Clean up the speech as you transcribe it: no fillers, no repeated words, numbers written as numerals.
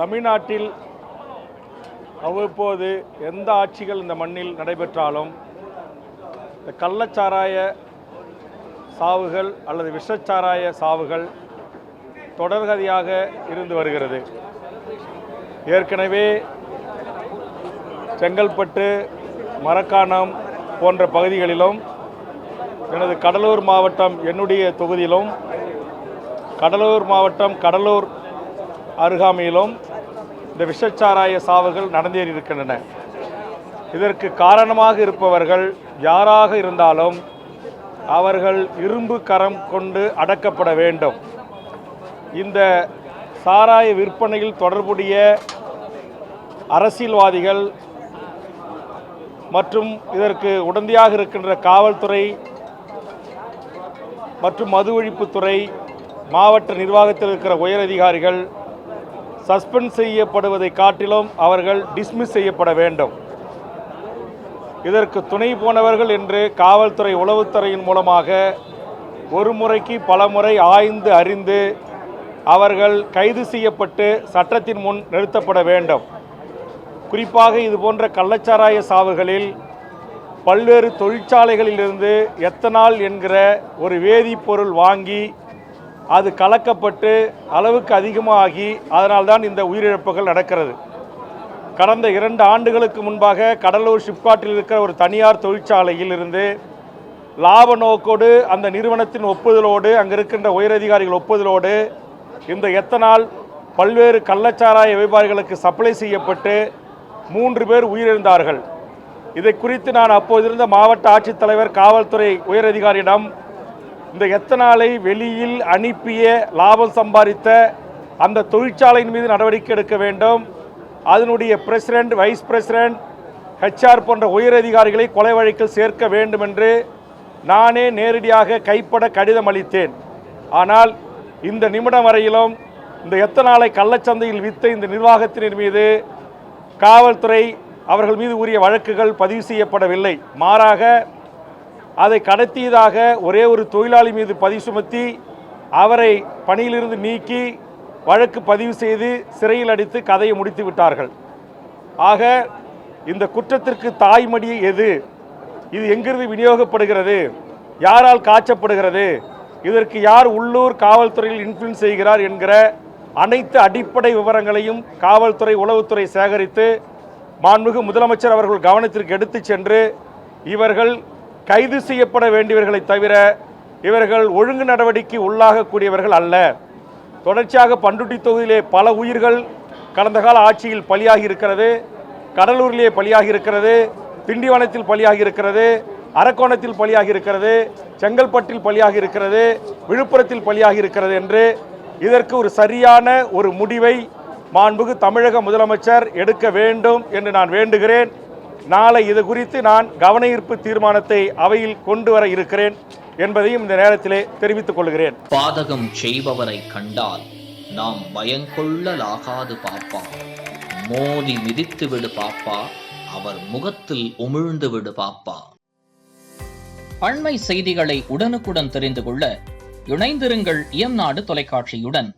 தமிழ்நாட்டில் அவ்வப்போது எந்த ஆட்சிகள் இந்த மண்ணில் நடைபெற்றாலும் இந்த கள்ளச்சாராய சாவுகள் அல்லது விஷச்சாராய சாவுகள் தொடர்கதையாக இருந்து வருகிறது. ஏற்கனவே செங்கல்பட்டு, மரக்காணம் போன்ற பகுதிகளிலும், எனது கடலூர் மாவட்டம் என்னுடைய தொகுதியிலும், கடலூர் மாவட்டம் கடலூர் அருகாமையிலும் இந்த விஷச்சாராய சாவுகள் நடந்தேறியிருக்கின்றன. இதற்கு காரணமாக இருப்பவர்கள் யாராக இருந்தாலும் அவர்கள் இரும்பு கரம் கொண்டு அடக்கப்பட வேண்டும். இந்த சாராய விற்பனையில் தொடர்புடைய அரசியல்வாதிகள் மற்றும் இதற்கு உடந்தையாக இருக்கின்ற காவல்துறை மற்றும் மது ஒழிப்புத்துறை, மாவட்ட நிர்வாகத்தில் இருக்கிற உயரதிகாரிகள் சஸ்பெண்ட் செய்யப்படுவதை காட்டிலும் அவர்கள் டிஸ்மிஸ் செய்யப்பட வேண்டும். இதற்கு துணை போனவர்கள் என்று காவல்துறை உளவுத்துறையின் மூலமாக ஒரு முறைக்கு பல முறை ஆய்ந்து அறிந்து அவர்கள் கைது செய்யப்பட்டு சட்டத்தின் முன் நிறுத்தப்பட வேண்டும். குறிப்பாக இதுபோன்ற கள்ளச்சாராய சாவுகளில் பல்வேறு தொழிற்சாலைகளிலிருந்து எத்தனால் என்கிற ஒரு வேதிப்பொருள் வாங்கி அது கலக்கப்பட்டு அளவுக்கு அதிகமாகி அதனால்தான் இந்த உயிரிழப்புகள் நடக்கிறது. கடந்த 2 ஆண்டுகளுக்கு முன்பாக கடலூர் ஷிப்காட்டில் இருக்கிற ஒரு தனியார் தொழிற்சாலையில் இருந்து லாப நோக்கோடு அந்த நிறுவனத்தின் ஒப்புதலோடு அங்கே இருக்கின்ற உயரதிகாரிகள் ஒப்புதலோடு இந்த எத்தனால் பல்வேறு கள்ளச்சாராய வியாபாரிகளுக்கு சப்ளை செய்யப்பட்டு 3 பேர் உயிரிழந்தார்கள். இதை குறித்து நான் அப்போதிருந்த மாவட்ட ஆட்சித்தலைவர், காவல்துறை உயரதிகாரியிடம் இந்த எத்தனாலை வெளியில் அனுப்பிய லாபம் சம்பாதித்த அந்த தொழிற்சாலையின் மீது நடவடிக்கை எடுக்க வேண்டும், அதனுடைய பிரசிடென்ட், வைஸ் பிரசிடென்ட், ஹெச்ஆர் போன்ற உயரதிகாரிகளை கொலை வழக்கில் சேர்க்க வேண்டும் என்று நானே நேரடியாக கைப்பட கடிதம் அளித்தேன். ஆனால் இந்த நிமிடம் வரையிலும் இந்த எத்தனாலை கள்ளச்சந்தையில் வித்த இந்த நிர்வாகத்தினர் மீது காவல்துறை அவர்கள் மீது உரிய வழக்குகள் பதிவு செய்யப்படவில்லை. மாறாக அதை கடத்தியதாக ஒரே ஒரு தொழிலாளி மீது பதிவு சுமத்தி அவரை பணியிலிருந்து நீக்கி வழக்கு பதிவு செய்து சிறையில் அடைத்து கதையை முடித்து விட்டார்கள். ஆக இந்த குற்றத்திற்கு தாய்மடி எது? இது எங்கிருந்து விநியோகப்படுகிறது? யாரால் காய்ச்சப்படுகிறது? இதற்கு யார் உள்ளூர் காவல்துறையில் இன்ஃப்ளூயன்ஸ் செய்கிறார் என்கிற அனைத்து அடிப்படை விவரங்களையும் காவல்துறை உளவுத்துறை சேகரித்து மாண்புமிகு முதலமைச்சர் அவர்கள் கவனத்திற்கு எடுத்து சென்று இவர்கள் கைது செய்யப்பட வேண்டியவர்களை தவிர இவர்கள் ஒழுங்கு நடவடிக்கை உள்ளாகக்கூடியவர்கள் அல்ல. தொடர்ச்சியாக பண்ருட்டி தொகுதியிலே பல உயிர்கள் கடந்த கால ஆட்சியில் பலியாகி இருக்கிறது. கடலூரிலே பலியாகி இருக்கிறது, திண்டிவனத்தில் பலியாகி இருக்கிறது, அரக்கோணத்தில் பலியாகி இருக்கிறது, செங்கல்பட்டில் பலியாகி இருக்கிறது, விழுப்புரத்தில் பலியாகி இருக்கிறது என்று இதற்கு ஒரு சரியான ஒரு முடிவை மாண்புமிகு தமிழக முதலமைச்சர் எடுக்க வேண்டும் என்று நான் வேண்டுகிறேன். நாளை இது குறித்து நான் கவன ஈர்ப்பு தீர்மானத்தை அவையில் கொண்டு வர இருக்கிறேன் என்பதையும் இந்த நேரத்திலே தெரிவித்துக் கொள்கிறேன். பாதகம் செய்பவரை கண்டால் நாம் பயங்கொள்ளலாகாது பாப்பா, மோதி மிதித்து விடு பாப்பா, அவர் முகத்தில் உமிழ்ந்து விடு பாப்பா. அண்மை செய்திகளை உடனுக்குடன் தெரிந்து கொள்ள இணைந்திருங்கள் இயம்நாடு தொலைக்காட்சியுடன்.